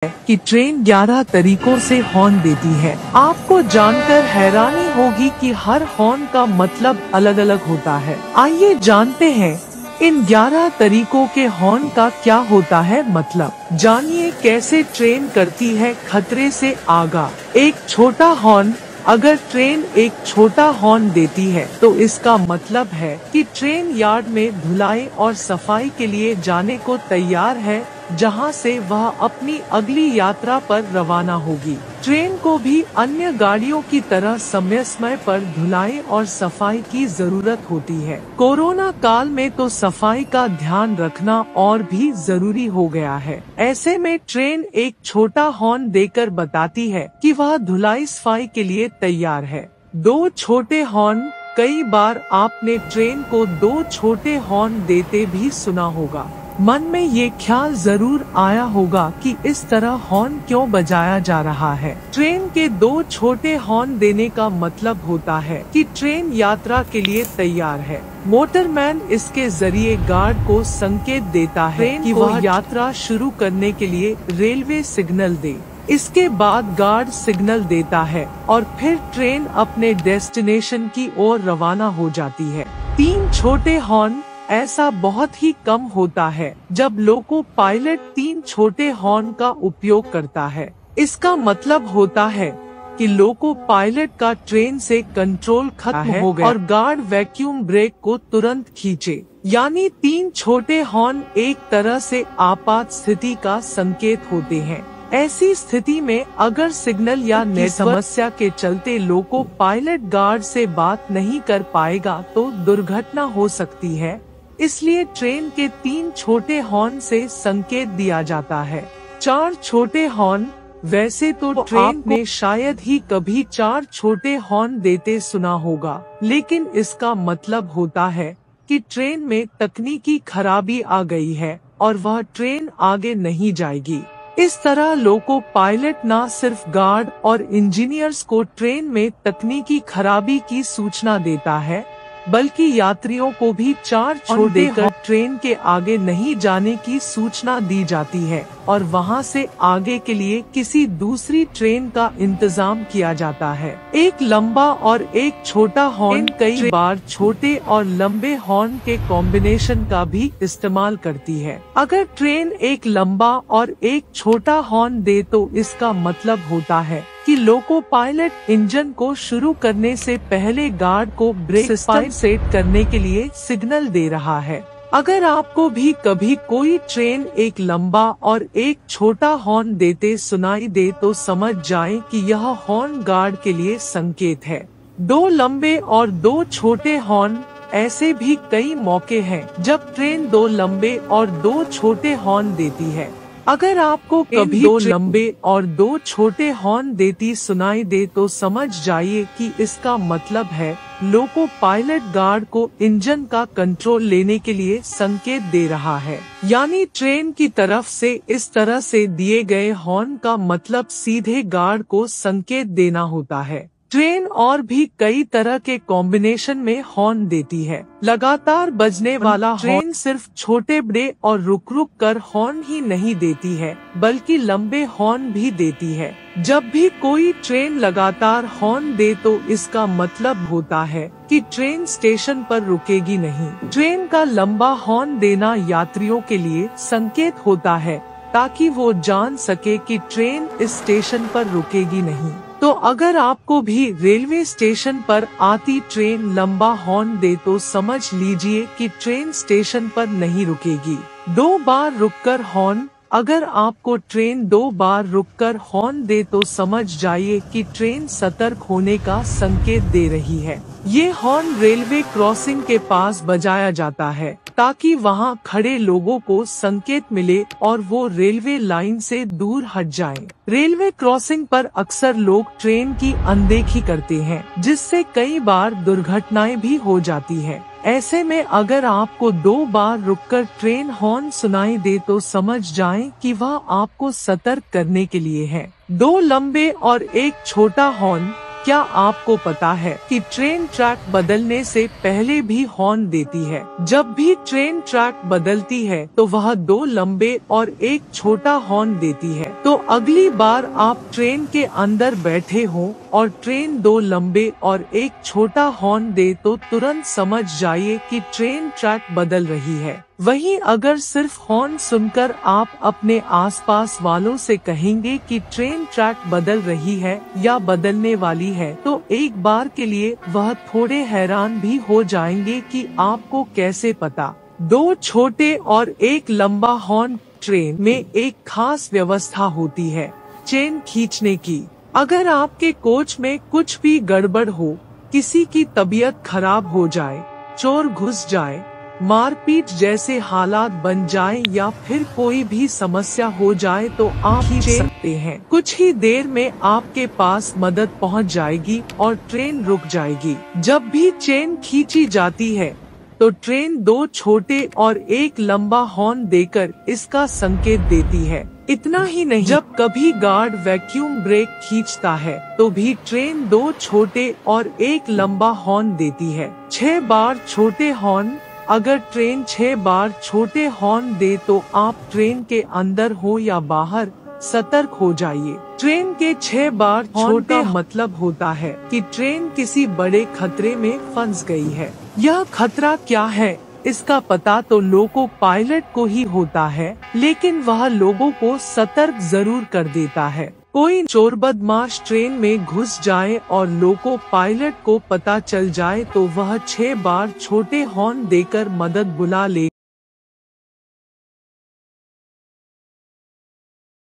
कि ट्रेन 11 तरीकों से हॉर्न देती है। आपको जानकर हैरानी होगी कि हर हॉर्न का मतलब अलग अलग होता है। आइए जानते हैं इन 11 तरीकों के हॉर्न का क्या होता है मतलब। जानिए कैसे ट्रेन करती है खतरे से आगाह। एक छोटा हॉर्न। अगर ट्रेन एक छोटा हॉर्न देती है तो इसका मतलब है कि ट्रेन यार्ड में धुलाई और सफाई के लिए जाने को तैयार है, जहां से वह अपनी अगली यात्रा पर रवाना होगी। ट्रेन को भी अन्य गाड़ियों की तरह समय पर धुलाई और सफाई की जरूरत होती है। कोरोना काल में तो सफाई का ध्यान रखना और भी जरूरी हो गया है। ऐसे में ट्रेन एक छोटा हॉर्न देकर बताती है कि वह धुलाई सफाई के लिए तैयार है। 2 छोटे हॉर्न। कई बार आपने ट्रेन को 2 छोटे हॉर्न देते भी सुना होगा। मन में ये ख्याल जरूर आया होगा कि इस तरह हॉर्न क्यों बजाया जा रहा है। ट्रेन के 2 छोटे हॉर्न देने का मतलब होता है कि ट्रेन यात्रा के लिए तैयार है। मोटरमैन इसके जरिए गार्ड को संकेत देता है कि वह यात्रा शुरू करने के लिए रेलवे सिग्नल दे। इसके बाद गार्ड सिग्नल देता है और फिर ट्रेन अपने डेस्टिनेशन की ओर रवाना हो जाती है। 3 छोटे हॉर्न। ऐसा बहुत ही कम होता है जब लोको पायलट 3 छोटे हॉर्न का उपयोग करता है। इसका मतलब होता है कि लोको पायलट का ट्रेन से कंट्रोल खत्म हो गया और गार्ड वैक्यूम ब्रेक को तुरंत खींचे। यानी 3 छोटे हॉर्न एक तरह से आपात स्थिति का संकेत होते हैं। ऐसी स्थिति में अगर सिग्नल या नेटवर्क समस्या के चलते लोको पायलट गार्ड से बात नहीं कर पाएगा तो दुर्घटना हो सकती है। इसलिए ट्रेन के 3 छोटे हॉर्न से संकेत दिया जाता है। 4 छोटे हॉर्न। वैसे तो ट्रेन ने शायद ही कभी 4 छोटे हॉर्न देते सुना होगा, लेकिन इसका मतलब होता है कि ट्रेन में तकनीकी खराबी आ गई है और वह ट्रेन आगे नहीं जाएगी। इस तरह लोको पायलट न सिर्फ गार्ड और इंजीनियर्स को ट्रेन में तकनीकी खराबी की सूचना देता है, बल्कि यात्रियों को भी 4 छोटे देकर ट्रेन के आगे नहीं जाने की सूचना दी जाती है और वहां से आगे के लिए किसी दूसरी ट्रेन का इंतजाम किया जाता है। एक लंबा और एक छोटा हॉर्न कई बार छोटे और लंबे हॉर्न के कॉम्बिनेशन का भी इस्तेमाल करती है। अगर ट्रेन एक लंबा और एक छोटा हॉर्न दे तो इसका मतलब होता है कि लोको पायलट इंजन को शुरू करने से पहले गार्ड को ब्रेक सिस्टम सेट करने के लिए सिग्नल दे रहा है। अगर आपको भी कभी कोई ट्रेन एक लंबा और एक छोटा हॉर्न देते सुनाई दे तो समझ जाएं कि यह हॉर्न गार्ड के लिए संकेत है। 2 लंबे और 2 छोटे हॉर्न। ऐसे भी कई मौके हैं जब ट्रेन 2 लंबे और 2 छोटे हॉर्न देती है। अगर आपको कभी 2 लंबे और 2 छोटे हॉर्न देती सुनाई दे तो समझ जाइए कि इसका मतलब है लोको पायलट गार्ड को इंजन का कंट्रोल लेने के लिए संकेत दे रहा है। यानी ट्रेन की तरफ से इस तरह से दिए गए हॉर्न का मतलब सीधे गार्ड को संकेत देना होता है। ट्रेन और भी कई तरह के कॉम्बिनेशन में हॉर्न देती है। लगातार बजने वाला ट्रेन सिर्फ छोटे बड़े और रुक रुक कर हॉर्न ही नहीं देती है, बल्कि लंबे हॉर्न भी देती है। जब भी कोई ट्रेन लगातार हॉर्न दे तो इसका मतलब होता है कि ट्रेन स्टेशन पर रुकेगी नहीं। ट्रेन का लंबा हॉर्न देना यात्रियों के लिए संकेत होता है ताकि वो जान सके कि ट्रेन इस स्टेशन पर रुकेगी नहीं। तो अगर आपको भी रेलवे स्टेशन पर आती ट्रेन लंबा हॉर्न दे तो समझ लीजिए कि ट्रेन स्टेशन पर नहीं रुकेगी। 2 बार रुककर हॉर्न। अगर आपको ट्रेन 2 बार रुककर हॉर्न दे तो समझ जाइए कि ट्रेन सतर्क होने का संकेत दे रही है। ये हॉर्न रेलवे क्रॉसिंग के पास बजाया जाता है ताकि वहां खड़े लोगों को संकेत मिले और वो रेलवे लाइन से दूर हट जाएं। रेलवे क्रॉसिंग पर अक्सर लोग ट्रेन की अनदेखी करते हैं, जिससे कई बार दुर्घटनाएं भी हो जाती है। ऐसे में अगर आपको 2 बार रुककर ट्रेन हॉर्न सुनाई दे तो समझ जाएं कि वह आपको सतर्क करने के लिए है। 2 लंबे और एक छोटा हॉर्न। क्या आपको पता है कि ट्रेन ट्रैक बदलने से पहले भी हॉर्न देती है? जब भी ट्रेन ट्रैक बदलती है तो वह 2 लंबे और 1 छोटा हॉर्न देती है। तो अगली बार आप ट्रेन के अंदर बैठे हो और ट्रेन 2 लंबे और 1 छोटा हॉर्न दे तो तुरंत समझ जाइए कि ट्रेन ट्रैक बदल रही है। वहीं अगर सिर्फ हॉर्न सुनकर आप अपने आसपास वालों से कहेंगे कि ट्रेन ट्रैक बदल रही है या बदलने वाली है, तो एक बार के लिए वह थोड़े हैरान भी हो जाएंगे कि आपको कैसे पता। 2 छोटे और 1 लंबा हॉर्न। ट्रेन में एक खास व्यवस्था होती है चेन खींचने की। अगर आपके कोच में कुछ भी गड़बड़ हो, किसी की तबीयत खराब हो जाए, चोर घुस जाए, मारपीट जैसे हालात बन जाए या फिर कोई भी समस्या हो जाए तो आप खींच सकते हैं। कुछ ही देर में आपके पास मदद पहुंच जाएगी और ट्रेन रुक जाएगी। जब भी चेन खींची जाती है तो ट्रेन 2 छोटे और 1 लंबा हॉर्न देकर इसका संकेत देती है। इतना ही नहीं, जब कभी गार्ड वैक्यूम ब्रेक खींचता है तो भी ट्रेन 2 छोटे और 1 लंबा हॉर्न देती है। 6 बार छोटे हॉर्न। अगर ट्रेन 6 बार छोटे हॉर्न दे तो आप ट्रेन के अंदर हो या बाहर सतर्क हो जाइए। ट्रेन के 6 बार छोटा मतलब होता है कि ट्रेन किसी बड़े खतरे में फंस गई है। यह खतरा क्या है इसका पता तो लोको पायलट को ही होता है, लेकिन वह लोगों को सतर्क जरूर कर देता है। कोई चोर बदमाश ट्रेन में घुस जाए और लोको पायलट को पता चल जाए तो वह 6 बार छोटे हॉर्न देकर मदद बुला ले।